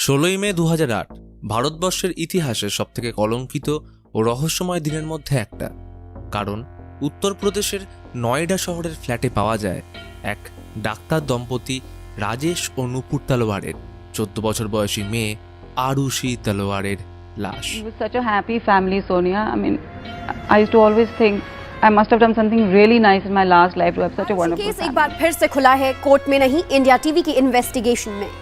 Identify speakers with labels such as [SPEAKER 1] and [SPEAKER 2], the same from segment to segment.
[SPEAKER 1] 16 মে 2008 ভারতবর্ষের ইতিহাসে সবথেকে কলঙ্কিত ও রহস্যময় দিনের মধ্যে একটা। কারণ উত্তরপ্রদেশের নয়ডা শহরের ফ্ল্যাটে পাওয়া যায় এক ডাক্তার দম্পতি রাজেশ ও নূপুর তলওয়ারের 14 বছর বয়সী মেয়ে আরুষি তলওয়ারের লাশ।
[SPEAKER 2] It was such a happy family, Sonia. I mean, I used to always think I must have done something really nice in my last life to have such a wonderful
[SPEAKER 3] case एक
[SPEAKER 2] family.
[SPEAKER 3] बार फिर से खुला है, court में नहीं India TV की investigation में।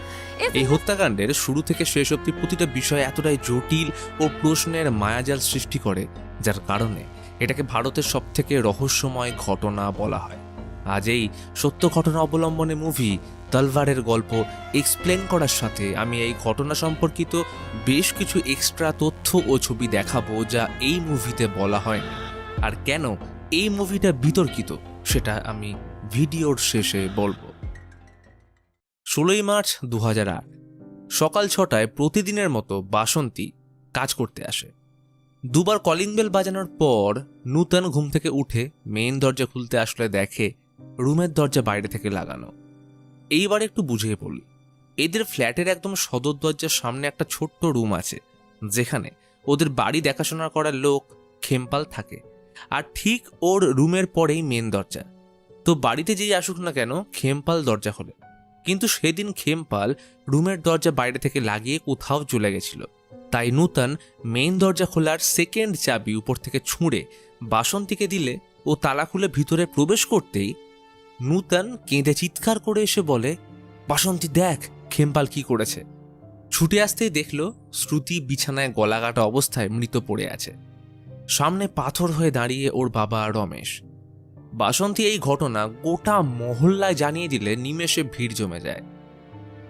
[SPEAKER 1] এই হত্যাকাণ্ডের শুরু থেকে শেষ অবধি প্রতিটা বিষয় এতটাই জটিল ও প্রশ্নের মায়াজাল সৃষ্টি করে, যার কারণে এটাকে ভারতের সবথেকে রহস্যময় ঘটনা বলা হয়। আজ এই সত্য ঘটনা অবলম্বনে মুভি তলওয়ারের গল্প এক্সপ্লেন করার সাথে আমি এই ঘটনা সম্পর্কিত বেশ কিছু এক্সট্রা তথ্য ও ছবি দেখাবো যা এই মুভিতে বলা হয়নি। আর কেন এই মুভিটা বিতর্কিত সেটা আমি ভিডিওর শেষে বলবো। 16 মার্চ 2008 সকাল 6টায় প্রতিদিনের মতো বাসন্তী কাজ করতে আসে। দুবার কলিং বেল বাজানোর পর নূতন ঘুম থেকে উঠে মেইন দরজা খুলতে আসলে দেখে রুমের দরজা বাইরে থেকে লাগানো। এইবার একটু বুঝিয়ে পড়লি, এদের ফ্ল্যাটের একদম সদর দরজার সামনে একটা ছোট্ট রুম আছে যেখানে ওদের বাড়ি দেখাশোনা করার লোক খেমপাল থাকে, আর ঠিক ওর রুমের পরেই মেন দরজা। তো বাড়িতে যেই আসুক না কেন খেমপাল দরজা খোলে, কিন্তু সেদিন খেমপাল রুমের দরজা বাইরে থেকে লাগিয়ে কোথাও চলে গেছিল। তাই নূতন মেইন দরজা খোলার সেকেন্ড চাবি উপর থেকে ছুঁড়ে বাসন্তীকে দিলে ও তালা খুলে ভিতরে প্রবেশ করতেই নূতন কেঁদে চিৎকার করে এসে বলে, বাসন্তী দেখ খেমপাল কি করেছে। ছুটে আসতেই দেখল শ্রুতি বিছানায় গলাকাটা অবস্থায় মৃত পড়ে আছে। সামনে পাথর হয়ে দাঁড়িয়ে ওর বাবা রমেশ। বাসন্তী এই ঘটনা গোটা মহল্লায় জানিয়ে দিলে নিমেষে ভিড় জমে যায়।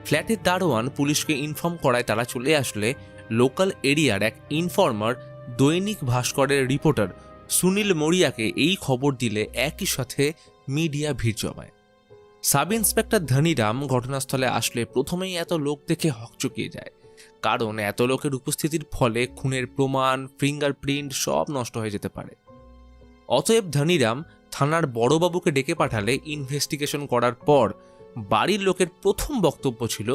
[SPEAKER 1] ফ্ল্যাটের দারোয়ান পুলিশকে ইনফর্ম করায় তারা চলে আসলে লোকাল এরিয়ার এক ইনফর্মার দৈনিক ভাস্করের রিপোর্টার সুনীল মরিয়াকে এই খবর দিলে একই সাথে মিডিয়া ভিড় জমায়। সাব ইন্সপেক্টর ধনীরাম ঘটনাস্থলে আসলে প্রথমেই এত লোক দেখে হকচকিয়ে যায়, কারণ এত লোকের উপস্থিতির ফলে খুনের প্রমাণ, ফিঙ্গারপ্রিন্ট সব নষ্ট হয়ে যেতে পারে। অতএব ধনীরাম থানার বড়বাবুকে ডেকে পাঠালে ইনভেস্টিগেশন করার পর বাড়ির লোকের প্রথম বক্তব্য ছিল,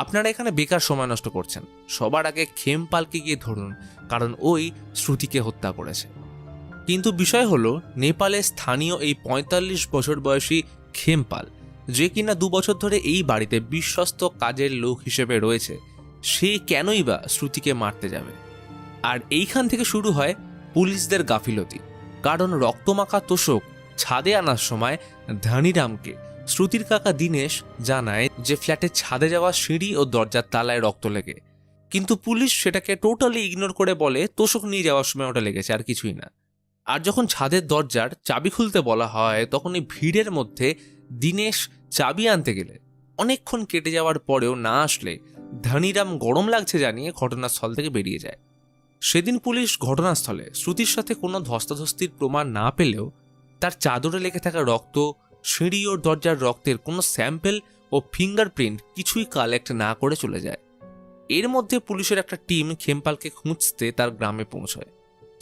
[SPEAKER 1] আপনারা এখানে বেকার সময় নষ্ট করছেন, সবার আগে খেমপালকে গিয়ে ধরুন, কারণ ওই শ্রুতিকে হত্যা করেছে। কিন্তু বিষয় হলো, নেপালে স্থানীয় এই 45 বছর বয়সী খেমপাল, যে কিনা 2 বছর ধরে এই বাড়িতে বিশ্বস্ত কাজের লোক হিসেবে রয়েছে, সে কেনই বা শ্রুতিকে মারতে যাবে? আর এইখান থেকে শুরু হয় পুলিশদের গাফিলতি, কারণ রক্তমাখা তোষক ছাদে আনার সময় ধনীরামকে শ্রুতির কাকা দীনেশ জানায় যে ফ্ল্যাটের ছাদে যাওয়া সিঁড়ি ও দরজার তালায় রক্ত লেগে, কিন্তু পুলিশ সেটাকে টোটালি ইগনোর করে বলে তোষক নিয়ে যাওয়ার সময় ওটা লেগেছে, আর কিছুই না। আর যখন ছাদের দরজার চাবি খুলতে বলা হয় তখন এই ভিড়ের মধ্যে দীনেশ চাবি আনতে গেলে অনেকক্ষণ কেটে যাওয়ার পরেও না আসলে ধনীরাম গরম লাগছে জানিয়ে ঘটনাস্থল থেকে বেরিয়ে যায়। সেদিন পুলিশ ঘটনাস্থলে শ্রুতির সাথে কোনো ধস্তাধস্তির প্রমাণ না পেলেও তার চাদরে লেগে থাকা রক্ত, সিঁড়ি ও দরজার রক্তের কোনো স্যাম্পেল ও ফিঙ্গারপ্রিন্ট কিছুই কালেক্ট না করে চলে যায়। এর মধ্যে পুলিশের একটা টিম খেমপালকে খুঁজতে তার গ্রামে পৌঁছায়,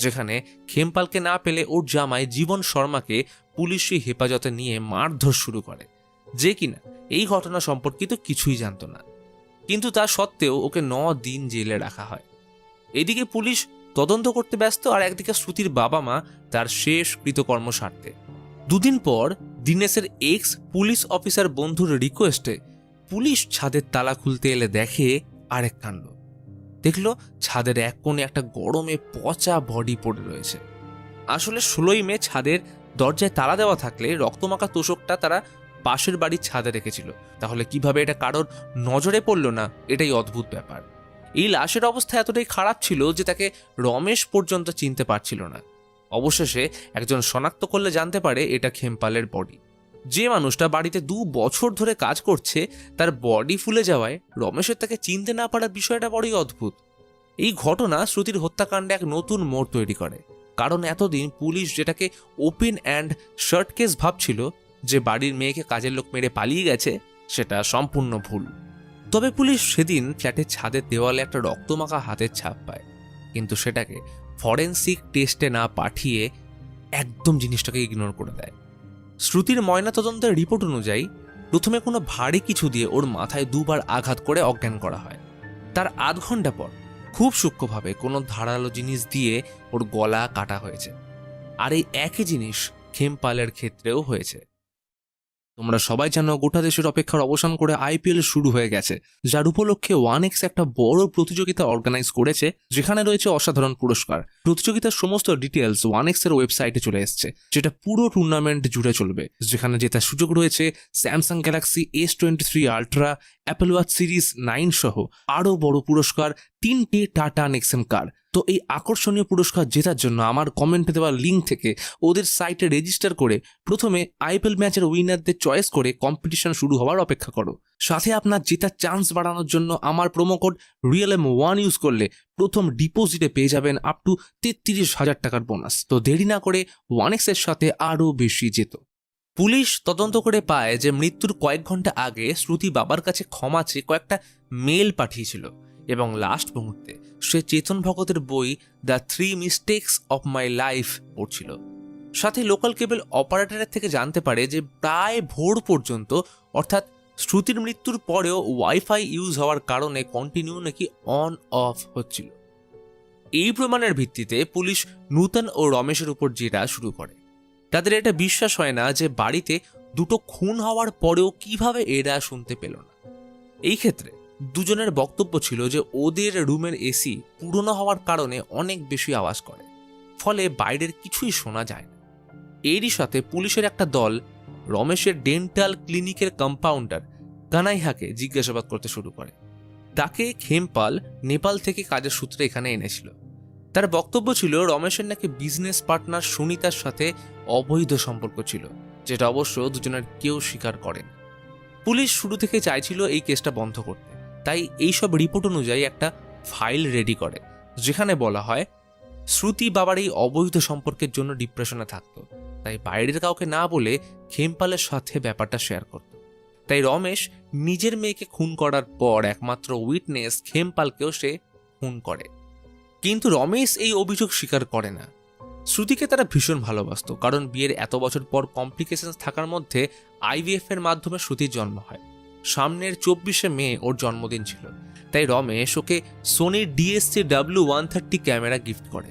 [SPEAKER 1] যেখানে খেমপালকে না পেলে ওর জামাই জীবন শর্মাকে পুলিশি হেফাজতে নিয়ে মারধর শুরু করে, যে কিনা এই ঘটনা সম্পর্কিত কিছুই জানত না। কিন্তু তা সত্ত্বেও ওকে 9 দিন জেলে রাখা হয়। এদিকে পুলিশ তদন্ত করতে ব্যস্ত, আর একদিকে শ্রুতির বাবা মা তার শেষ কৃতকর্ম সারতে। 2 দিন পর দীনেশের এক্স পুলিশ অফিসার বন্ধুর রিকোয়েস্টে পুলিশ ছাদের তালা খুলতে এলে দেখে আরেক কাণ্ড। দেখল ছাদের এক কোণে একটা গরমে পচা বডি পড়ে রয়েছে। আসলে 16 মে ছাদের দরজায় তালা দেওয়া থাকলে রক্তমাখা তোষকটা তারা পাশের বাড়ির ছাদে রেখেছিল, তাহলে কিভাবে এটা কারোর নজরে পড়ল না, এটাই অদ্ভুত ব্যাপার। এই লাশের অবস্থা এতটাই খারাপ ছিল যে তাকে রমেশ পর্যন্ত চিনতে পারছিল না। অবশেষে একজন শনাক্ত করলে জানতে পারে এটা খেমপালের বডি। যে মানুষটা বাড়িতে 2 বছর ধরে কাজ করছে তার বডি ফুলে যাওয়ায় রমেশের তাকে চিনতে না পারার বিষয়টা বড়ই অদ্ভুত। এই ঘটনা শ্রুতির হত্যাকাণ্ডে এক নতুন মোড় তৈরি করে, কারণ এতদিন পুলিশ যেটাকে ওপেন অ্যান্ড শার্ট কেস ভাবছিল, যে বাড়ির মেয়েকে কাজের লোক মেরে পালিয়ে গেছে, সেটা সম্পূর্ণ ভুল। তবে পুলিশ সেদিন ফ্ল্যাটের ছাদের দেওয়ালে একটা রক্তমাখা হাতের ছাপ পায়, কিন্তু সেটাকে ফরেন্সিক টেস্টে না পাঠিয়ে একদম জিনিসটাকে ইগনোর করে দেয়। শ্রুতির ময়নাতদন্তের রিপোর্ট অনুযায়ী প্রথমে কোনো ভারী কিছু দিয়ে ওর মাথায় 2 বার আঘাত করে অজ্ঞান করা হয়, তার আধ ঘন্টা পর খুব সূক্ষ্মভাবে কোনো ধারালো জিনিস দিয়ে ওর গলা কাটা হয়েছে। আর এই একই জিনিস খেমপালের ক্ষেত্রেও হয়েছে। তোমরা সবাই জানো গোটা দেশের অপেক্ষার অবসান করে আইপিএল শুরু হয়ে গেছে, যার উপলক্ষে 1x একটা বড় প্রতিযোগিতা অর্গানাইজ করেছে, যেখানে রয়েছে অসাধারণ পুরস্কার। প্রতিযোগিতার সমস্ত ডিটেলস 1x এর ওয়েবসাইটে চলে এসেছে, যেটা পুরো টুর্নামেন্ট জুড়ে চলবে, যেখানে জেতার সুযোগ রয়েছে Samsung Galaxy S23 ultra, Apple watch series 9 সহ আরও বড় পুরস্কার 3টে টাটা নেক্সন কার। তো এই আকর্ষণীয় পুরস্কার জেতার জন্য আমার কমেন্টে দেওয়া লিঙ্ক থেকে ওদের সাইটে রেজিস্টার করে প্রথমে আইপিএল ম্যাচের উইনারদের চয়েস করে কম্পিটিশন শুরু হওয়ার অপেক্ষা করো। সাথে আপনার জেতার চান্স বাড়ানোর জন্য আমার প্রোমো কোড REALM1 ইউজ করলে প্রথম ডিপোজিটে পেয়ে যাবেন আপ টু 33,000 টাকার বোনাস। তো দেরি না করে 1x এর সাথে আরও বেশি যেত। পুলিশ তদন্ত করে পায় যে মৃত্যুর কয়েক ঘন্টা আগে শ্রুতি বাবার কাছে ক্ষমা চেয়ে কয়েকটা মেল পাঠিয়েছিল এবং লাস্ট মুহূর্তে সে চেতন ভগতের বই the 3 mistakes of my life পড়ছিল। সাথে লোকাল কেবল অপারেটরের থেকে জানতে পারে যে প্রায় ভোর পর্যন্ত, অর্থাৎ শ্রুতির মৃত্যুর পরেও ওয়াইফাই ইউজ হওয়ার কারণে কন্টিনিউ নাকি অন অফ হচ্ছিল। এই প্রমাণের ভিত্তিতে পুলিশ নূতন ও রমেশের উপর জেরা শুরু করে। তাদের এটা বিশ্বাস হয় না যে বাড়িতে দুটো খুন হওয়ার পরেও কিভাবে এরা শুনতে পেল না। এই ক্ষেত্রে দুজনের বক্তব্য ছিল যে ওদের রুমের এসি পুরনো হওয়ার কারণে অনেক বেশি আওয়াজ করে, ফলে বাইরের কিছুই শোনা যায় না। এরই সাথে পুলিশের একটা দল রমেশের ডেন্টাল ক্লিনিকের কম্পাউন্ডার কানাইহাকে জিজ্ঞাসাবাদ করতে শুরু করে। তাকে খেমপাল নেপাল থেকে কাজের সূত্রে এখানে এনেছিল। তার বক্তব্য ছিল রমেশের নাকি বিজনেস পার্টনার সুনিতার সাথে অবৈধ সম্পর্ক ছিল, যেটা অবশ্য দুজনের কেউ স্বীকার করেন। পুলিশ শুরু থেকে চাইছিল এই কেসটা বন্ধ করতে, তাই এইসব রিপোর্ট অনুযায়ী একটা ফাইল রেডি করে, যেখানে বলা হয় শ্রুতি বাবার এই অবৈধ সম্পর্কের জন্য ডিপ্রেশনে থাকতো, তাই বাইরের কাউকে না বলে খেমপালের সাথে ব্যাপারটা শেয়ার করত। তাই রমেশ নিজের মেয়েকে খুন করার পর একমাত্র উইটনেস খেমপালকেও সে খুন করে। কিন্তু রমেশ এই অভিযোগ স্বীকার করে না। শ্রুতিকে তারা ভীষণ ভালোবাসতো, কারণ বিয়ের এত বছর পর কমপ্লিকেশন থাকার মধ্যে IVF এর মাধ্যমে শ্রুতির জন্ম হয়। সামনের 24শে মে ওর জন্মদিন ছিল, তাই রমেশ ওকে সোনির DSC-W130 ক্যামেরা গিফট করে।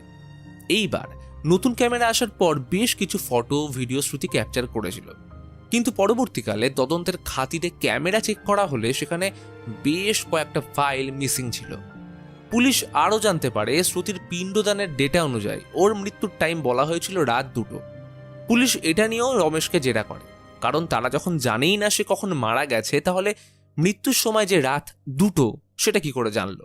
[SPEAKER 1] এইবার নতুন ক্যামেরা আসার পর বেশ কিছু ফটো ভিডিও শ্রুতি ক্যাপচার করেছিল, কিন্তু পরবর্তীকালে তদন্তের খাতিরে ক্যামেরা চেক করা হলে সেখানে বেশ কয়েকটা ফাইল মিসিং ছিল। পুলিশ আরও জানতে পারে শ্রুতির পিণ্ডদানের ডেটা অনুযায়ী ওর মৃত্যুর টাইম বলা হয়েছিল রাত 2টো। পুলিশ এটা নিয়েও রমেশকে জেরা করে, কারণ তারা যখন জানেই না সে কখন মারা গেছে, তাহলে মৃত্যুর সময় যে রাত 2টো সেটা কি করে জানলো।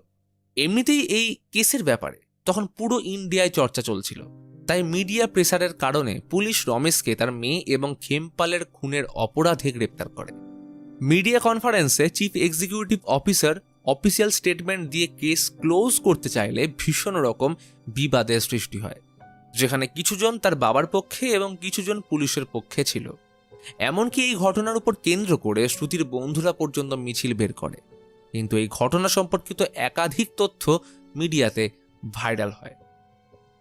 [SPEAKER 1] এমনিতেই এই কেসের ব্যাপারে তখন পুরো ইন্ডিয়ায় চর্চা চলছিল, তাই মিডিয়া প্রেসারের কারণে পুলিশ রমেশকে তার মেয়ে এবং খেমপালের খুনের অপরাধে গ্রেপ্তার করে। মিডিয়া কনফারেন্সে chief executive officer official statement দিয়ে কেস ক্লোজ করতে চাইলে ভীষণ রকম বিবাদের সৃষ্টি হয়, যেখানে কিছুজন তার বাবার পক্ষে এবং কিছুজন পুলিশের পক্ষে ছিল। এমনকি এই ঘটনার উপর কেন্দ্র করে শ্রুতির বন্ধুরা পর্যন্ত মিছিল বের করে। কিন্তু এই ঘটনা সম্পর্কিত একাধিক তথ্য মিডিয়াতে ভাইরাল হয়।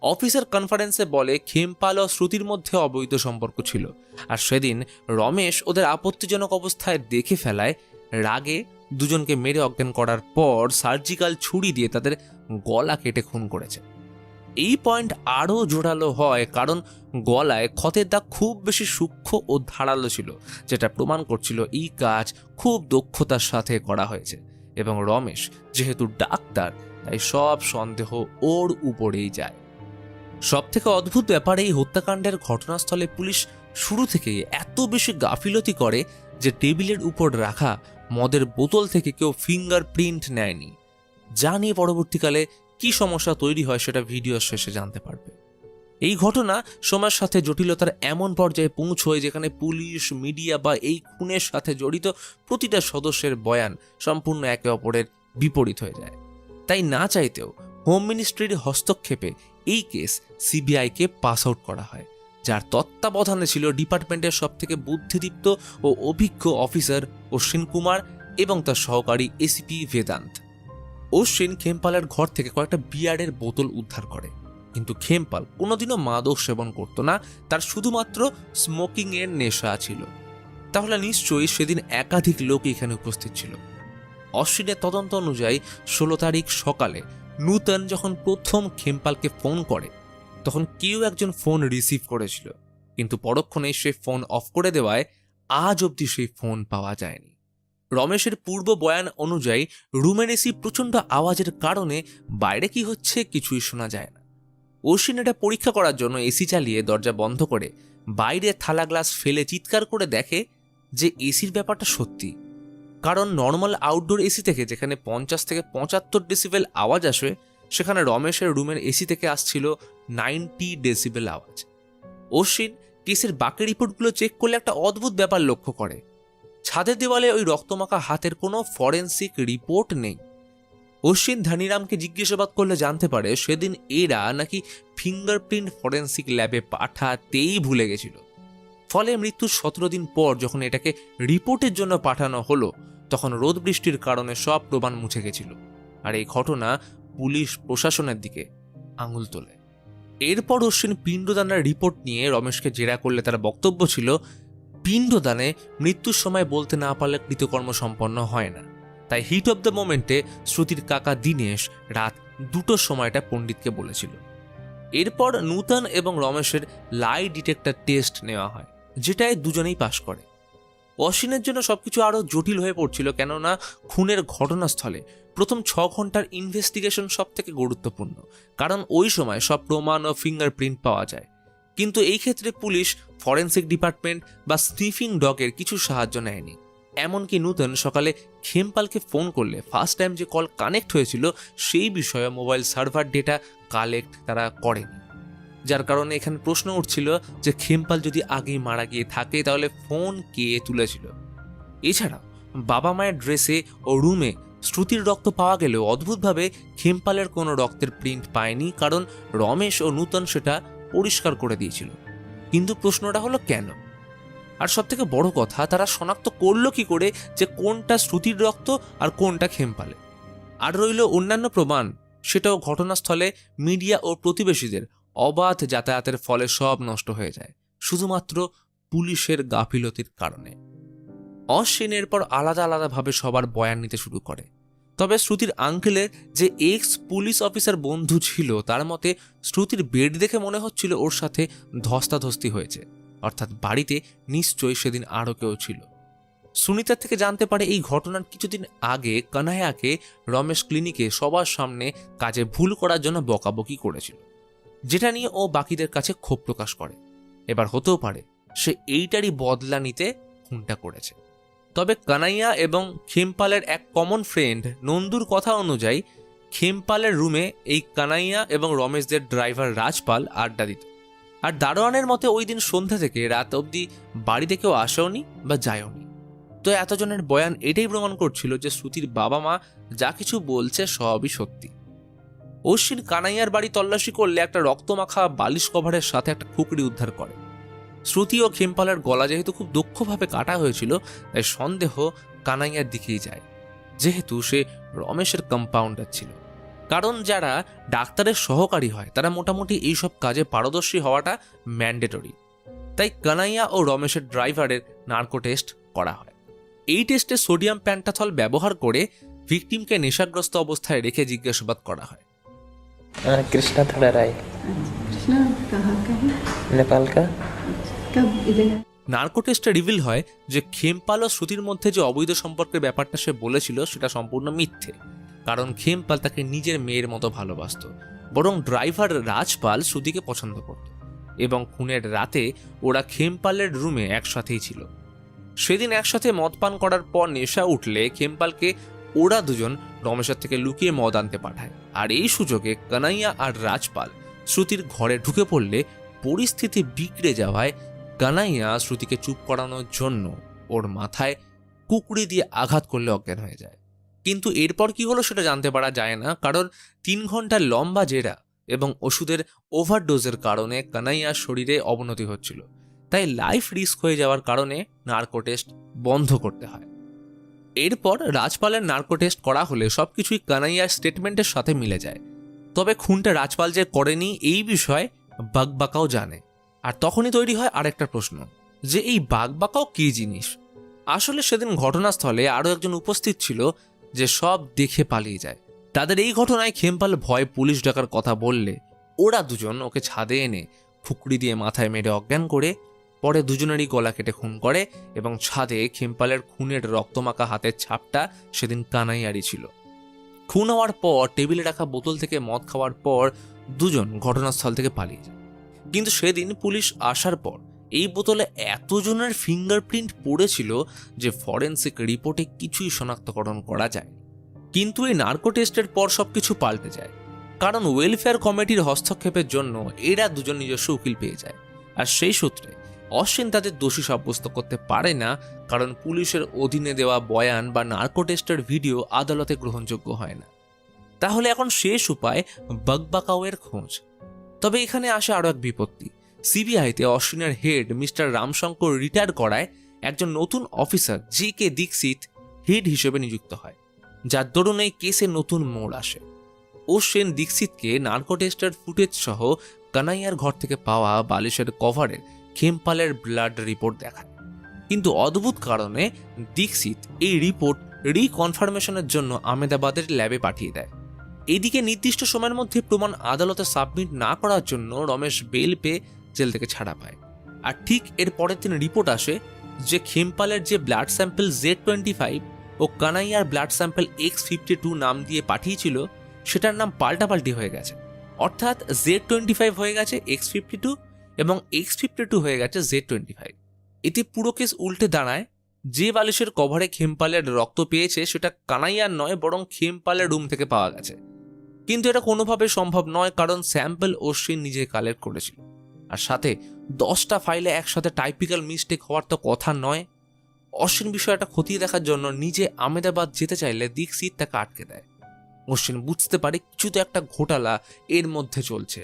[SPEAKER 1] অফিসার কনফারেন্সে বলে খেমপাল ও শ্রুতির মধ্যে অবৈধ সম্পর্ক ছিল, আর সেদিন রমেশ ওদের আপত্তিজনক অবস্থায় দেখে ফেলায় রাগে দুজনকে মেরে অজ্ঞান করার পর সার্জিক্যাল ছুরি দিয়ে তাদের গলা কেটে খুন করেছে। এই পয়েন্ট আরও জোরালো হয় কারণ গলায় ক্ষতের দাগ খুব বেশি সূক্ষ্ম ও ধারালো ছিল, যেটা প্রমাণ করছিল এই কাজ খুব দক্ষতার সাথে করা হয়েছে। এবং রমেশ যেহেতু ডাক্তার, তাই সব সন্দেহ ওর উপরেই যায়। সবথেকে অদ্ভুত ব্যাপার, এই হত্যাকাণ্ডের ঘটনাস্থলে পুলিশ শুরু থেকেই এত বেশি গাফিলতি করে যে টেবিলের উপর রাখা মদের বোতল থেকে কেউ ফিঙ্গারপ্রিন্ট নেয়নি, যা নিয়ে পরবর্তীকালে কি সমস্যা তৈরি হয় সেটা ভিডিওর শেষে জানতে পারবে। এই ঘটনা সময়ের সাথে জটিলতার এমন পর্যায়ে পৌঁছয় যেখানে পুলিশ, মিডিয়া বা এই খুনের সাথে জড়িত প্রতিটা সদস্যের বয়ান সম্পূর্ণ একে অপরের বিপরীত হয়ে যায়। তাই না চাইতেও হোম মিনিস্ট্রির হস্তক্ষেপে এই কেস সিবিআইকে পাস আউট করা হয়, যার তত্ত্বাবধানে ছিল ডিপার্টমেন্টের সবথেকে বুদ্ধিদীপ্ত ও অভিজ্ঞ অফিসার অশ্বিন কুমার এবং তার সহকারী এসিপি বেদান্ত। অশ্বিন খেমপালের ঘর থেকে কয়েকটা বিয়ারের বোতল উদ্ধার করে, কিন্তু খেমপাল কোনোদিনও মাদক সেবন করত না, তার শুধুমাত্র স্মোকিং এর নেশা ছিল। তাহলে নিশ্চয়ই সেদিন একাধিক লোক এখানে উপস্থিত ছিল। অশ্বিনের তদন্ত অনুযায়ী 16 তারিখ সকালে নূতন যখন প্রথম খেমপালকে ফোন করে তখন কেউ একজন ফোন রিসিভ করেছিল, কিন্তু পরক্ষণেই সে ফোন অফ করে দেওয়ায় আজ অবধি সেই ফোন পাওয়া যায়নি। রমেশের পূর্ব বয়ান অনুযায়ী রুমের এসি প্রচণ্ড আওয়াজের কারণে বাইরে কি হচ্ছে কিছুই শোনা যায় না। অশ্বিন এটা পরীক্ষা করার জন্য এসি চালিয়ে দরজা বন্ধ করে বাইরে থালা গ্লাস ফেলে চিৎকার করে দেখে যে এসির ব্যাপারটা সত্যি। কারণ নর্মাল আউটডোর এসি থেকে যেখানে 50 থেকে 75 ডেসিবেল আওয়াজ আসে, সেখানে রমেশের রুমের এসি থেকে আসছিল 90 ডেসিবেল আওয়াজ। অশ্বিন কেসের বাকি রিপোর্টগুলো চেক করলে একটা অদ্ভুত ব্যাপার লক্ষ্য করে। ছাদের দেওয়ালে ওই রক্তমাখা হাতের কোনো ফরেন্সিক রিপোর্ট নেই। অশ্বিন ধানিরামকে জিজ্ঞাসাবাদ করলে জানতে পারে সেদিন এরা নাকি ফিঙ্গারপ্রিন্ট ফরেন্সিক ল্যাবে পাঠাতেই ভুলে গেছিল। ফলে মৃত্যুর 17 দিন পর যখন এটাকে রিপোর্টের জন্য পাঠানো হলো তখন রোদ বৃষ্টির কারণে সব প্রমাণ মুছে গেছিল। আর এই ঘটনা পুলিশ প্রশাসনের দিকে আঙুল তোলে। এরপর অশ্বিন পিণ্ডদানের রিপোর্ট নিয়ে রমেশকে জেরা করলে তার বক্তব্য ছিল, পিণ্ডদানে মৃত্যুর সময় বলতে না পারলে কৃতকর্ম সম্পন্ন হয় না। তাই হিট অব দ্য মোমেন্টে শ্রুতির কাকা দীনেশ রাত 2টোর সময়টা পণ্ডিতকে বলেছিল। এরপর নূতন এবং রমেশের লাই ডিটেক্টর টেস্ট নেওয়া হয়, যেটায় দুজনেই পাশ করে। অশ্বিনের জন্য সবকিছু আরও জটিল হয়ে পড়ছিল, কেননা খুনের ঘটনাস্থলে প্রথম 6 ঘন্টার ইনভেস্টিগেশন সব থেকে গুরুত্বপূর্ণ, কারণ ওই সময় সব প্রমাণ ও ফিঙ্গারপ্রিন্ট পাওয়া যায়। কিন্তু এই ক্ষেত্রে পুলিশ, ফরেন্সিক ডিপার্টমেন্ট বা স্নিফিং ডগের কিছু সাহায্য নেয়নি। এমনকি নূতন সকালে খেমপালকে ফোন করলে ফার্স্ট টাইম যে কল কানেক্ট হয়েছিল সেই বিষয়ে মোবাইল সার্ভার ডেটা কালেক্ট তারা করেনি। যার কারণে এখানে প্রশ্ন উঠছিল যে খেমপাল যদি আগেই মারা গিয়ে থাকে তাহলে ফোন কে তুলেছিল। এছাড়া বাবা মায়ের ড্রেসে ও রুমে শ্রুতির রক্ত পাওয়া গেলেও অদ্ভুতভাবে খেমপালের কোনো রক্তের প্রিন্ট পায়নি, কারণ রমেশ ও নূতন সেটা পরিষ্কার করে দিয়েছিল। কিন্তু প্রশ্নটা হলো কেন? আর সবথেকে বড় কথা, তারা শনাক্ত করলো কি করে যে কোনটা শ্রুতির রক্ত আর কোনটা খেমপালে? আর রইল অন্যান্য প্রমাণ, সেটাও ঘটনাস্থলে মিডিয়া ও প্রতিবেশীদের অবাধ যাতায়াতের ফলে সব নষ্ট হয়ে যায় শুধুমাত্র পুলিশের গাফিলতির কারণে। অশ্বিন এরপর আলাদা আলাদাভাবে সবার বয়ান নিতে শুরু করে। তবে শ্রুতির আঙ্কেলের যে এক্স পুলিশ অফিসার বন্ধু ছিল তার মতে শ্রুতির বেড দেখে মনে হচ্ছিল ওর সাথে ধস্তাধস্তি হয়েছে, অর্থাৎ বাড়িতে নিশ্চয়ই সেদিন আরও কেউ ছিল। সুনিতার থেকে জানতে পারে এই ঘটনার কিছুদিন আগে কানাইয়াকে রমেশ ক্লিনিকে সবার সামনে কাজে ভুল করার জন্য বকাবকি করেছিল, যেটা নিয়ে ও বাকিদের কাছে ক্ষোভ প্রকাশ করে। এবার হতেও পারে সে এইটারই বদলা নিতে খুনটা করেছে। তবে কানাইয়া এবং খেমপালের এক কমন ফ্রেন্ড নন্দুর কথা অনুযায়ী খেমপালের রুমে এই কানাইয়া এবং রমেশদের ড্রাইভার রাজপাল আড্ডা দিত। আর দারোয়ানের মতে ওই দিন সন্ধ্যা থেকে রাত অবধি বাড়িতে কেউ আসেওনি বা যায়ওনি। তো এতজনের বয়ান এটাই প্রমাণ করছিল যে শ্রুতির বাবা মা যা কিছু বলছে সবই সত্যি। অশ্বিন কানাইয়ার বাড়ি তল্লাশি করলে একটা রক্তমাখা বালিশ কভারের সাথে একটা খুকড়ি উদ্ধার করে। শ্রুতি ও খেমপালের গলা যেহেতু খুব দক্ষভাবে কাটা হয়েছিল তাই সন্দেহ কানাইয়ার দিকেই যায়, যেহেতু সে রমেশের কম্পাউন্ডার ছিল। কারণ যারা ডাক্তারের সহকারী হয় তারা মোটামুটি এইসব কাজে পারদর্শী হওয়াটা ম্যান্ডেটরি। তাই কানাইয়া ও রমেশের ড্রাইভারের নার্কো টেস্ট করা হয়। এই টেস্টে সোডিয়াম প্যান্টাথল ব্যবহার করে ভিকটিমকে নেশাগ্রস্ত অবস্থায় রেখে জিজ্ঞাসাবাদ করা হয়।
[SPEAKER 4] कृष्णा थड़ा राय
[SPEAKER 5] कृष्णा कहाँ का है?
[SPEAKER 4] नेपाल का।
[SPEAKER 5] कब इधर?
[SPEAKER 1] নার্কো টেস্টে রিভিল হয় যে খেমপাল ও শ্রুতির মধ্যে যে অবৈধ সম্পর্কের ব্যাপারটা সে বলেছিল সেটা সম্পূর্ণ মিথ্যে, কারণ খেমপাল তাকে নিজের মেয়ের মতো ভালোবাসত, বরং ড্রাইভার রাজপাল শ্রুতিকে পছন্দ করত এবং খুনের রাতে ওরা খেমপালের রুমে একসাথেই ছিল। সেদিন একসাথে মদ পান করার পর নেশা উঠলে খেমপালকে ওরা দুজন রমেশের থেকে লুকিয়ে মদ আনতে পাঠায়। আর এই সুযোগে কানাইয়া আর রাজপাল শ্রুতির ঘরে ঢুকে পড়লে পরিস্থিতি বিগড়ে যাওয়ায় কানাইয়া শ্রুতিকে চুপ করানোর জন্য ওর মাথায় কুকড়ি দিয়ে আঘাত করলে অজ্ঞান হয়ে যায়। কিন্তু এরপর কি হলো সেটা জানতে পারা যায় না, কারণ 3 ঘন্টার লম্বা জেরা এবং ওষুধের ওভারডোজের কারণে কানাইয়ার শরীরে অবনতি হচ্ছিল। তাই লাইফ রিস্ক হয়ে যাওয়ার কারণে নার্কো টেস্ট বন্ধ করতে হয়। এরপর রাজপালের নার্কো টেস্ট করা হলে সবকিছুই কানাইয়ার স্টেটমেন্টের সাথে মিলে যায়। তবে খুনটা রাজপাল যে করেনি এই বিষয়ে বাগবাকাও জানে। আর তখনই তৈরি হয় আরেকটা প্রশ্ন, যে এই বাগবাকাও কী জিনিস? আসলে সেদিন ঘটনাস্থলে আরও একজন উপস্থিত ছিল যে সব দেখে পালিয়ে যায়। তাদের এই ঘটনায় খেমপাল ভয় পুলিশ ডাকার কথা বললে ওরা দুজন ওকে ছাদে এনে ফুকড়ি দিয়ে মাথায় মেরে অজ্ঞান করে পরে দুজনেরই গলা কেটে খুন করে এবং ছাদে খেমপালের খুনের রক্তমাখা হাতের ছাপটা সেদিন কানাইয়ারই ছিল। খুন হওয়ার পর টেবিলে রাখা বোতল থেকে মদ খাওয়ার পর দুজন ঘটনাস্থল থেকে পালিয়ে যায়। কিন্তু সেদিন পুলিশ আসার পর এই বোতলে এতজনের ফিঙ্গারপ্রিন্ট পড়েছিল যে ফরেন্সিক রিপোর্টে কিছুই শনাক্তকরণ করা যায়। কিন্তু এই নার্কো টেস্টের পর সবকিছু পাল্টে যায়, কারণ ওয়েলফেয়ার কমিটির হস্তক্ষেপের জন্য এরা দুজন নিজস্ব উকিল পেয়ে যায়। আর সেই সূত্রে অশ্বিন তাদের দোষী সাব্যস্ত করতে পারে না, কারণ পুলিশের অধীনে দেওয়া বয়ান বা নার্কো টেস্টের ভিডিও আদালতে গ্রহণযোগ্য হয় না। তাহলে এখন শেষ উপায় বকবাকাওয়ের খোঁজ। তবে এখানে আসে আরও এক বিপত্তি। সিবিআইতে অশ্বিনের হেড মিস্টার রামশঙ্কর রিটায়ার করায় একজন নতুন অফিসার জি.কে. দীক্ষিত হেড হিসেবে নিযুক্ত হয়, যার দরুন এই কেসে নতুন মোড় আসে। অশ্বিন দীক্ষিতকে নার্কো টেস্টের ফুটেজ সহ কানাইয়ার ঘর থেকে পাওয়া বালিশের কভারের খেমপালের ব্লাড রিপোর্ট দেখায়। কিন্তু অদ্ভুত কারণে দীক্ষিত এই রিপোর্ট রিকনফার্মেশনের জন্য আহমেদাবাদের ল্যাবে পাঠিয়ে দেয়। এদিকে নির্দিষ্ট সময়ের মধ্যে প্রমাণ আদালতে সাবমিট না করার জন্য রমেশ বেল পেয়ে জেল থেকে ছাড়া পায়। আর ঠিক এর পরের দিন রিপোর্ট আসে যে খেমপালের যে ব্লাড স্যাম্পল Z25 ও কানাইয়ার ব্লাড স্যাম্পল X52 নাম দিয়ে পাঠিয়েছিল সেটার নাম পাল্টাপাল্টি হয়ে গেছে। অর্থাৎ Z25 হয়ে গেছে X52 এবং X52 হয়ে গেছে Z25। এতে পুরো কেস উল্টে দাঁড়ায়। যে বালিশের কভারে খেমপালের রক্ত পেয়েছে সেটা কানাইয়ার নয়, বরং খেমপালের রুম থেকে পাওয়া গেছে। কিন্তু এটা কোনোভাবে সম্ভব নয়, কারণ স্যাম্পল অশ্বিন নিজে কালেক্ট করেছিল। আর সাথে 10টা ফাইলে একসাথে টাইপিক্যাল মিস্টেক হওয়ার তো কথা নয়। অশ্বিন বিষয়টা খতিয়ে দেখার জন্য নিজে আহমেদাবাদ যেতে চাইলে দীক্ষিত তাকে আটকে দেয়। অশ্বিন বুঝতে পারে কিছু তো একটা ঘোটালা এর মধ্যে চলছে।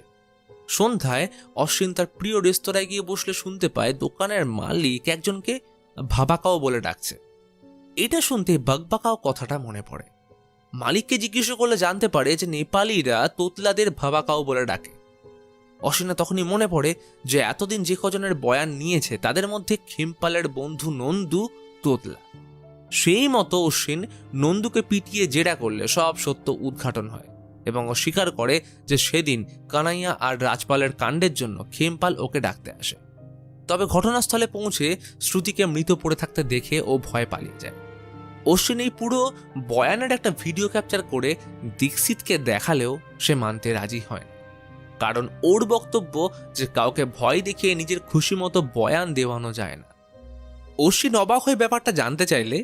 [SPEAKER 1] সন্ধ্যায় অশ্বিন তার প্রিয় রেস্তোরাঁয় গিয়ে বসলে শুনতে পায় দোকানের মালিক একজনকে ভাবাকাও বলে ডাকছে। এটা শুনতে বকবাকাও কথাটা মনে পড়ে। মালিককে জিজ্ঞেস করলে জানতে পারে যে নেপালিরা তোতলাদের ভাবাকাও বলে ডাকে। অশ্বিনের তখনই মনে পড়ে যে এতদিন যে কজনের বয়ান নিয়েছে তাদের মধ্যে খেমপালের বন্ধু নন্দু তোতলা। সেই মতো অশ্বিন নন্দুকে পিটিয়ে জেরা করলে সব সত্য উদ্ঘাটন হয় এবং ও স্বীকার করে যে সেদিন কানাইয়া আর রাজপালের কাণ্ডের জন্য খেমপাল ওকে ডাকতে আসে। তবে ঘটনাস্থলে পৌঁছে শ্রুতিকে মৃত পড়ে থাকতে দেখে ও ভয় পালিয়ে যায়। অশ্বিন এই পুরো বয়ানের একটা ভিডিও ক্যাপচার করে দীক্ষিতকে দেখালেও সে মানতে রাজি হয় না, কারণ ওর বক্তব্য যে কাউকে ভয় দেখিয়ে নিজের খুশি মতো বয়ান দেওয়ানো যায় না। অশ্বিন অবাক হয়ে ব্যাপারটা জানতে চাইলে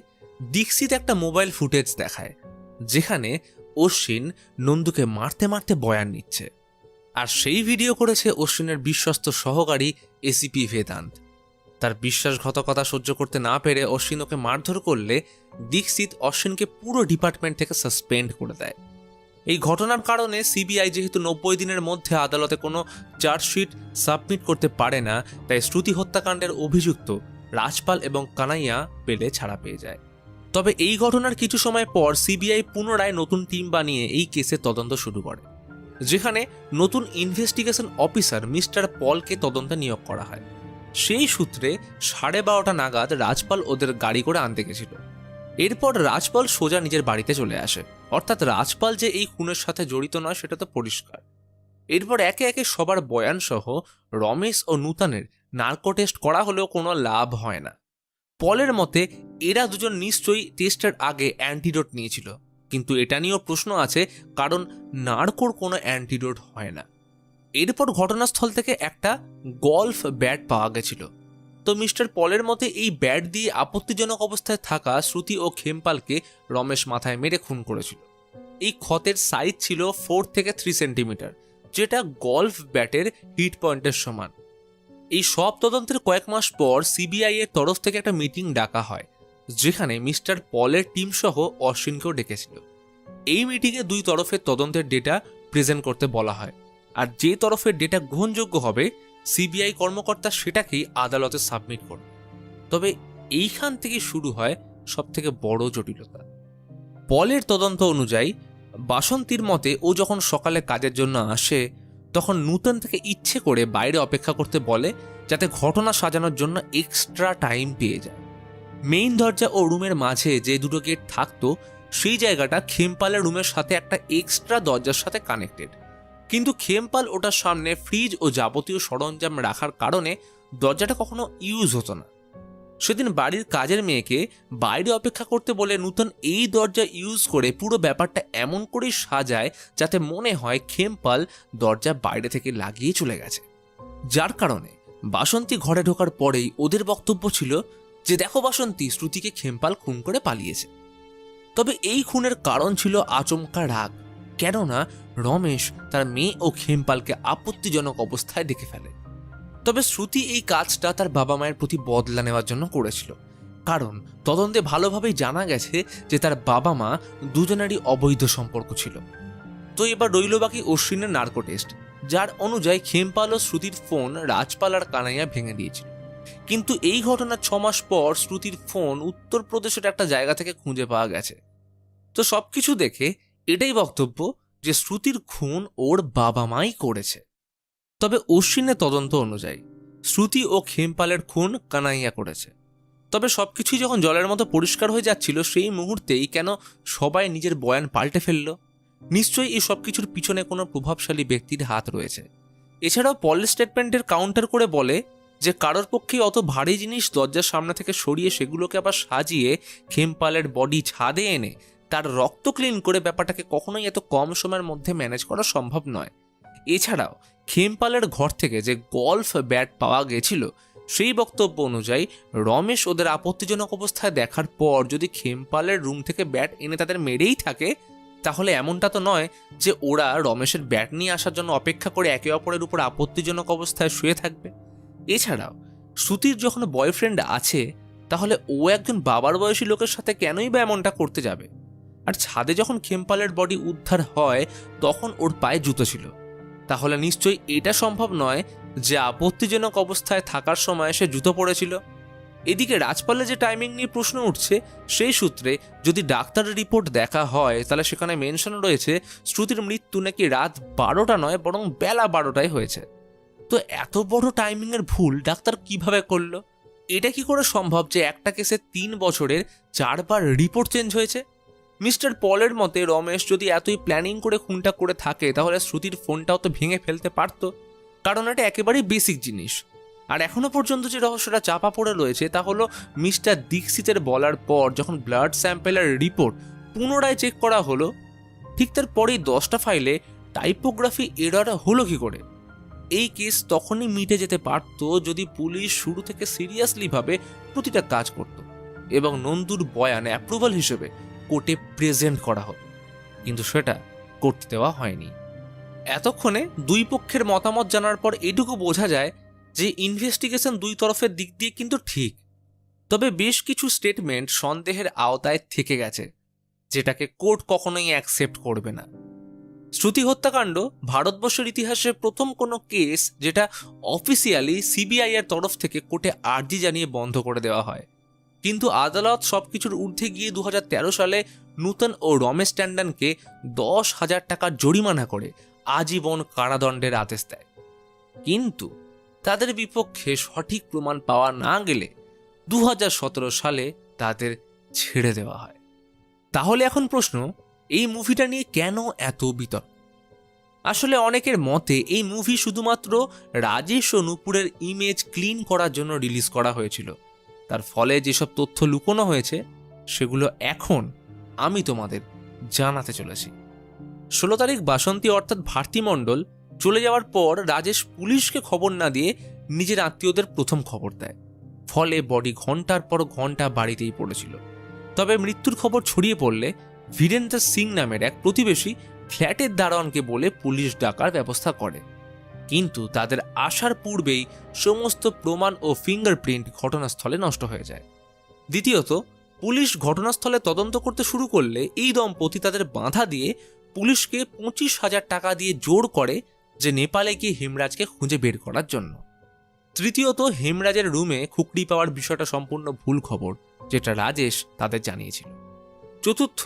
[SPEAKER 1] দীক্ষিত একটা মোবাইল ফুটেজ দেখায়, যেখানে অশ্বিন নন্দুকে মারতে মারতে বয়ান নিচ্ছে। আর সেই ভিডিও করেছে অশ্বিনের বিশ্বস্ত সহকারী এসিপি বেদান্ত। তার বিশ্বাসঘাতকতা সহ্য করতে না পেরে অশ্বিন ওকে মারধর করলে দীক্ষিত অশ্বিনকে পুরো ডিপার্টমেন্ট থেকে সাসপেন্ড করে দেয়। এই ঘটনার কারণে সিবিআই যেহেতু 90 দিনের মধ্যে আদালতে কোনো চার্জশিট সাবমিট করতে পারে না, তাই শ্রুতি হত্যাকাণ্ডের অভিযুক্ত রাজপাল এবং কানাইয়া পেলে ছাড়া পেয়ে যায়। তবে এই ঘটনার কিছু সময় পর সিবিআই পুনরায় নতুন টিম বানিয়ে এই কেসের তদন্ত শুরু করে, যেখানে নতুন ইনভেস্টিগেশন অফিসার মিস্টার পলকে তদন্তে নিয়োগ করা হয়। সেই সূত্রে 12:30 নাগাদ রাজপাল ওদের গাড়ি করে আনতে গেছিল। এরপর রাজপাল সোজা নিজের বাড়িতে চলে আসে, অর্থাৎ রাজপাল যে এই খুনের সাথে জড়িত নয় সেটা তো পরিষ্কার। এরপর একে একে সবার বয়ান সহ রমেশ ও নূতনের নার্কো টেস্ট করা হলেও কোনো লাভ হয় না। পলের মতে এরা দুজন নিশ্চয়ই টেস্টের আগে অ্যান্টিডোট নিয়েছিল, কিন্তু এটা নিয়েও প্রশ্ন আছে, কারণ নার্কোর কোনো অ্যান্টিডোট হয় না। এরপর ঘটনাস্থল থেকে একটা গলফ ব্যাট পাওয়া গেছিল। তো মিস্টার পলের মতে এই ব্যাট দিয়ে আপত্তিজনক অবস্থায় থাকা শ্রুতি ও খেমপালকে রমেশ মাথায় মেরে খুন করেছিল। এই ক্ষতের সাইজ ছিল 4 থেকে 3 সেন্টিমিটার, যেটা গলফ ব্যাটের হিট পয়েন্টের সমান। এই সব তদন্তের কয়েক মাস পর সিবিআই এর তরফ থেকে একটা মিটিং ডাকা হয়, যেখানে মিস্টার পলের টিম সহ অশ্বিনকেও ডেকেছিল। এই মিটিংয়ে দুই তরফের তদন্তের ডেটা প্রেজেন্ট করতে বলা হয়, আর যে তরফের ডেটা গ্রহণযোগ্য হবে সিবিআই কর্মকর্তা সেটাকেই আদালতে সাবমিট করবে। তবে এইখান থেকে শুরু হয় সবথেকে বড় জটিলতা। পলের তদন্ত অনুযায়ী বাসন্তীর মতে ও যখন সকালে কাজের জন্য আসে তখন নূতন থেকে ইচ্ছে করে বাইরে অপেক্ষা করতে বলে, যাতে ঘটনা সাজানোর জন্য এক্সট্রা টাইম পেয়ে যায়। মেইন দরজা ও রুমের মাঝে যে দুটো গেট থাকতো সেই জায়গাটা খেমপালের রুমের সাথে একটা এক্সট্রা দরজার সাথে কানেক্টেড, কিন্তু খেমপাল ওটার সামনে ফ্রিজ ও যাবতীয় সরঞ্জাম রাখার কারণে দরজাটা কখনো ইউজ হতো না। সেদিন বাড়ির কাজের মেয়েকে বাইরে অপেক্ষা করতে বলে নূতন এই দরজা ইউজ করে পুরো ব্যাপারটা এমন করেই সাজায় যাতে মনে হয় খেমপাল দরজা বাইরে থেকে লাগিয়ে চলে গেছে। যার কারণে বাসন্তী ঘরে ঢোকার পরেই ওদের বক্তব্য ছিল যে দেখো বাসন্তী, শ্রুতিকে খেমপাল খুন করে পালিয়েছে। তবে এই খুনের কারণ ছিল আচমকা রাগ, কেননা রমেশ তার মেয়ে ও খেমপালকে আপত্তিজনক অবস্থায় দেখে ফেলে। তবে শ্রুতি এই কাজটা তার বাবা মায়ের প্রতি বদলা নেওয়ার জন্য করেছিল, কারণ তদন্তে ভালোভাবেই জানা গেছে যে তার বাবা মা দুজনেরই অবৈধ সম্পর্ক ছিল। তো এবার রইল বাকি অশ্বিনের নার্কো টেস্ট, যার অনুযায়ী খেমপাল ও শ্রুতির ফোন রাজপাল আর কানাইয়া ভেঙে দিয়েছিল। কিন্তু এই ঘটনার 6 মাস পর শ্রুতির ফোন উত্তরপ্রদেশের একটা জায়গা থেকে খুঁজে পাওয়া গেছে। তো সবকিছু দেখে এটাই বক্তব্য যে শ্রুতির খুন ওর বাবা মাই করেছে। তবে অশ্বিনের তদন্ত অনুযায়ী শ্রুতি ও খেমপালের খুন কানাইয়া করেছে। তবে সবকিছুই যখন জলের মতো পরিষ্কার হয়ে যাচ্ছিল সেই মুহূর্তেই কেন সবাই নিজের বয়ান পাল্টে ফেলল? নিশ্চয়ই এই সবকিছুর পিছনে কোনো প্রভাবশালী ব্যক্তির হাত রয়েছে। এছাড়াও পলের স্টেটমেন্টের কাউন্টার করে বলে যে কারোর পক্ষেই অত ভারী জিনিস দরজার সামনে থেকে সরিয়ে সেগুলোকে আবার সাজিয়ে খেমপালের বডি ছাদে এনে তার রক্ত ক্লিন করে ব্যাপারটাকে কখনোই এত কম সময়ের মধ্যে ম্যানেজ করা সম্ভব নয়। এছাড়াও খেমপালের ঘর থেকে যে গলফ ব্যাট পাওয়া গেছিল সেই বক্তব্য অনুযায়ী রমেশ ওদের আপত্তিজনক অবস্থায় দেখার পর যদি খেমপালের রুম থেকে ব্যাট এনে তাদের মেরেই থাকে, তাহলে এমনটা তো নয় যে ওরা রমেশের ব্যাট নিয়ে আসার জন্য অপেক্ষা করে একে অপরের উপর আপত্তিজনক অবস্থায় শুয়ে থাকবে। এছাড়াও শ্রুতির যখন বয়ফ্রেন্ড আছে, তাহলে ও একজন বাবার বয়সী লোকের সাথে কেনই বা এমনটা করতে যাবে? আর ছাদে যখন খেমপালের বডি উদ্ধার হয় তখন ওর পায়ে জুতো ছিল, তাহলে নিশ্চয়ই এটা সম্ভব নয় যে আপত্তিজনক অবস্থায় থাকার সময় সে জুতো পরেছিল। এদিকে রাজপালের যে টাইমিং নিয়ে প্রশ্ন উঠছে, সেই সূত্রে যদি ডাক্তারের রিপোর্ট দেখা হয় তাহলে সেখানে মেনশন রয়েছে শ্রুতির মৃত্যু নাকি রাত 12টা নয় বরং বেলা 12টায় হয়েছে। তো এত বড় টাইমিংয়ের ভুল ডাক্তার কিভাবে করলো? এটা কি করে সম্ভব যে একটা কেসে 3 বছরের 4 বার রিপোর্ট চেঞ্জ হয়েছে? মিস্টার পলের মতে রমেশ যদি এতই প্ল্যানিং করে খুনটা করে থাকে তাহলে শ্রুতির ফোনটাও তো ভেঙে ফেলতে পারত, কারণ এটা একেবারেই বেসিক জিনিস। আর এখনো পর্যন্ত যে রহস্যটা চাপা পড়ে রয়েছে তা হলো মিস্টার দীক্ষিতের বলার পর যখন ব্লাড স্যাম্পেলের রিপোর্ট পুনরায় চেক করা হলো, ঠিক তার পরেই 10টা ফাইলে টাইপোগ্রাফি এরর হলো কি করে? এই কেস তখনই মিটে যেতে পারত যদি পুলিশ শুরু থেকে সিরিয়াসলি ভাবে প্রতিটা কাজ করত এবং নন্দুর বয়ান অ্যাপ্রুভাল হিসেবে কোর্টে প্রেজেন্ট করা হতো, কিন্তু সেটা করতে দেওয়া হয়নি। এতক্ষণে দুই পক্ষের মতামত জানার পর এটুকু বোঝা যায় যে ইনভেস্টিগেশন দুই তরফের দিক দিয়ে কিন্তু ঠিক, তবে বেশ কিছু স্টেটমেন্ট সন্দেহের আওতায় থেকে গেছে, যেটাকে কোর্ট কখনোই অ্যাকসেপ্ট করবে না। শ্রুতি হত্যাকাণ্ড ভারতবর্ষের ইতিহাসে প্রথম কোনো কেস যেটা অফিসিয়ালি সিবিআই এর তরফ থেকে কোর্টে আর্জি জানিয়ে বন্ধ করে দেওয়া হয়, কিন্তু আদালত সবকিছুর ঊর্ধ্বে গিয়ে 2013 সালে নূতন ও রমেশ ট্যান্ডনকে 10,000 টাকার জরিমানা করে আজীবন কারাদণ্ডের আদেশ দেয়। কিন্তু তাদের বিপক্ষে সঠিক প্রমাণ পাওয়া না গেলে 2017 সালে তাদের ছেড়ে দেওয়া হয়। তাহলে এখন প্রশ্ন, এই মুভিটা নিয়ে কেন এত বিতর্ক? আসলে অনেকের মতে এই মুভি শুধুমাত্র রাজেশ ও নূপুরের ইমেজ ক্লিন করার জন্য রিলিজ করা হয়েছিল। তার ফলে যেসব তথ্য লুকোনো হয়েছে সেগুলো এখন আমি তোমাদের জানাতে চলেছি। 16 তারিখ বাসন্তী অর্থাৎ ভারতী মণ্ডল চলে যাওয়ার পর রাজেশ পুলিশকে খবর না দিয়ে নিজের আত্মীয়দের প্রথম খবর দেয়, ফলে বডি ঘন্টার পর ঘন্টা বাড়িতেই পড়েছিল। তবে মৃত্যুর খবর ছড়িয়ে পড়লে বীরেন্দ্র সিং নামের এক প্রতিবেশী ফ্ল্যাটের দারোয়ানকে বলে পুলিশ ডাকার ব্যবস্থা করে, কিন্তু তাদের আসার পূর্বেই সমস্ত প্রমাণ ও ফিঙ্গারপ্রিন্ট ঘটনাস্থলে নষ্ট হয়ে যায়। দ্বিতীয়ত, পুলিশ ঘটনাস্থলে তদন্ত করতে শুরু করলে এই দম্পতি তাদের বাধা দিয়ে পুলিশকে 25,000 টাকা দিয়ে জোর করে যে নেপালে গিয়ে হেমরাজকে খুঁজে বের করার জন্য। তৃতীয়ত, হেমরাজের রুমে খুকড়ি পাওয়ার বিষয়টা সম্পূর্ণ ভুল খবর, যেটা রাজেশ তাদের জানিয়েছিল। চতুর্থ,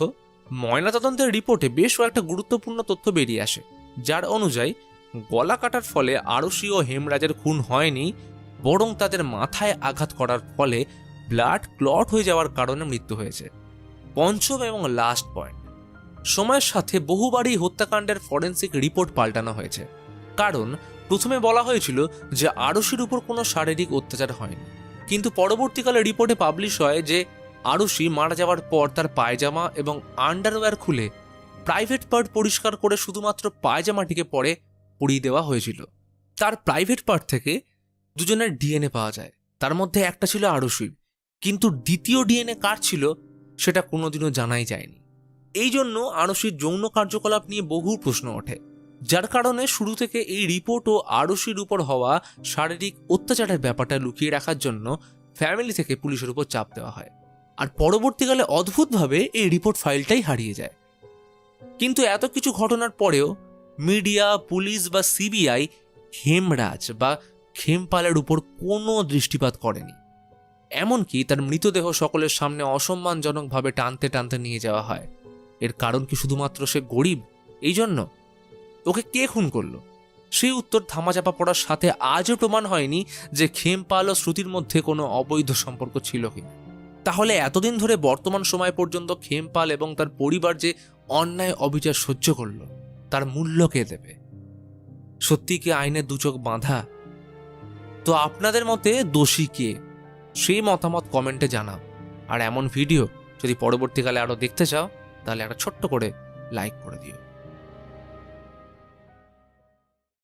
[SPEAKER 1] ময়নাতদন্তের রিপোর্টে বেশ কয়েকটা গুরুত্বপূর্ণ তথ্য বেরিয়ে আসে, যার অনুযায়ী গলা কাটার ফলে আরশি ও হেমরাজের খুন হয়নি, বরং তাদের মাথায় আঘাত করার ফলে ব্লাড ক্লট হয়ে যাওয়ার কারণে মৃত্যু হয়েছে। পঞ্চম এবং লাস্ট পয়েন্ট, সময়ের সাথে বহুবারই হত্যাকাণ্ডের ফরেন্সিক রিপোর্ট পাল্টানো হয়েছে। কারণ প্রথমে বলা হয়েছিল যে আরশির উপর কোনো শারীরিক অত্যাচার হয়নি, কিন্তু পরবর্তীকালে রিপোর্টে পাবলিশ হয় যে আরশি মারা যাওয়ার পর তার পায়জামা এবং আন্ডারওয়্যার খুলে প্রাইভেট পার্ট পরিষ্কার করে শুধুমাত্র পায়জামাটিকে পরে পুড়িয়ে দেওয়া হয়েছিল। তার প্রাইভেট পার্ট থেকে দুজনের ডিএনএ পাওয়া যায়, তার মধ্যে একটা ছিল আরশির, কিন্তু দ্বিতীয় ডিএনএ কার ছিল সেটা কোনোদিনও জানাই যায়নি। এই জন্য আরশির যৌন কার্যকলাপ নিয়ে বহু প্রশ্ন ওঠে, যার কারণে শুরু থেকে এই রিপোর্ট ও আরশির উপর হওয়া শারীরিক অত্যাচারের ব্যাপারটা লুকিয়ে রাখার জন্য ফ্যামিলি থেকে পুলিশের উপর চাপ দেওয়া হয়। আর পরবর্তীকালে অদ্ভুতভাবে এই রিপোর্ট ফাইলটাই হারিয়ে যায়। কিন্তু এত কিছু ঘটনার পরেও মিডিয়া, পুলিশ বা সিবিআই হেমরাজ বা খেমপালের উপর কোনো দৃষ্টিপাত করেনি। এমনকি তার মৃতদেহ সকলের সামনে অসম্মানজনকভাবে টানতে টানতে নিয়ে যাওয়া হয়। এর কারণ কি শুধুমাত্র সে গরিব এই জন্য? ওকে কে খুন করলো? সেই উত্তর ধামাচাপা পড়ার সাথে আজও প্রমাণ হয়নি যে খেমপাল ও শ্রুতির মধ্যে কোনো অবৈধ সম্পর্ক ছিল কিনা। তাহলে এতদিন ধরে বর্তমান সময় পর্যন্ত খেমপাল এবং তার পরিবার যে অন্যায় অবিচার সহ্য করলো, তার মূল্য কে দেবে? সত্যি কি আইনের দুচোখ বাঁধা? তো আপনাদের মতে দোষী কে, সেই মতামত কমেন্টে জানাও। আর এমন ভিডিও যদি পরবর্তীকালে আরো দেখতে চাও তাহলে একটা ছোট্ট করে লাইক করে দিও।